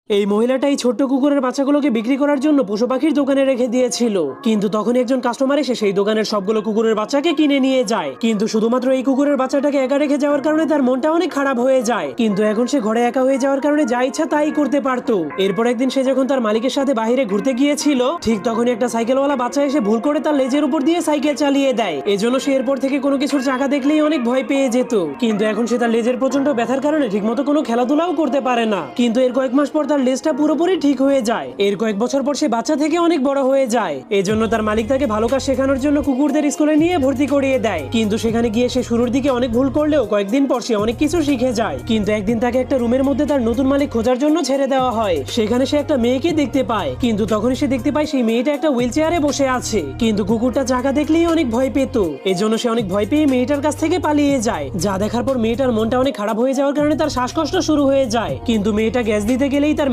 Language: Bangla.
এই মহিলাটা এই ছোট্ট কুকুরের বাচ্চাগুলোকে বিক্রি করার জন্য পশু পাখির দোকানে রেখে দিয়েছিল, কিন্তু তখন একজন কাস্টমার এসে সেই দোকানের সবগুলো কুকুরের বাচ্চাকে কিনে নিয়ে যায়। কিন্তু শুধুমাত্র এই কুকুরের বাচ্চাটাকে একা রেখে যাওয়ার কারণে তার মনটা অনেক খারাপ হয়ে যায়। কিন্তু এখন সে ঘরে একা হয়ে যাওয়ার কারণে যা ইচ্ছা তাই করতে পারতো। এরপর একদিন সে যখন তার মালিকের সাথে বাইরে ঘুরতে গিয়েছিল, ঠিক তখনই একটা সাইকেলওয়ালা বাচ্চা এসে ভুল করে তার লেজের উপর দিয়ে সাইকেল চালিয়ে দেয়। এজন্য সে এরপর থেকে কোনো কিছুর চাকা দেখলেই অনেক ভয় পেয়ে যেত। কিন্তু এখন সে তার লেজের প্রচন্ড ব্যথার কারণে ঠিকমতো কোনো খেলাধুলাও করতে পারে না। কিন্তু এর কয়েক মাস পর তার লেজটা পুরোপুরি ঠিক হয়ে যায়। এর কয়েক বছর পর সে বাচ্চা থেকে অনেক বড় হয়ে যায়। এজন্য তার মালিক তাকে ভালো কাজ শেখানোর জন্য কুকুরদের স্কুলে নিয়ে ভর্তি করিয়ে দেয়। কিন্তু সেখানে গিয়ে সে শুরুর দিকে অনেক ভুল করলেও কয়েকদিন পর সে অনেক কিছু শিখে যায়। কিন্তু একদিন তাকে একটা রুমের মধ্যে তার নতুন মালিক খোঁজার জন্য ছেড়ে দেওয়া হয়। সেখানে সে একটা মেয়েকে দেখতে পায়, কিন্তু তখনই সে দেখতে পায় সেই মেয়েটা একটা হুইল চেয়ারে বসে আছে। কিন্তু কুকুরটা চাকা দেখলেই অনেক ভয় পেত। এজন্য সে অনেক ভয় পেয়ে মেয়েটার কাছ থেকে পালিয়ে যায়। যা দেখার পর মেয়েটার মনটা অনেক খারাপ হয়ে যাওয়ার কারণে তার শ্বাসকষ্ট শুরু হয়ে যায়। কিন্তু মেয়েটা গ্যাস দিতে গেলেই তার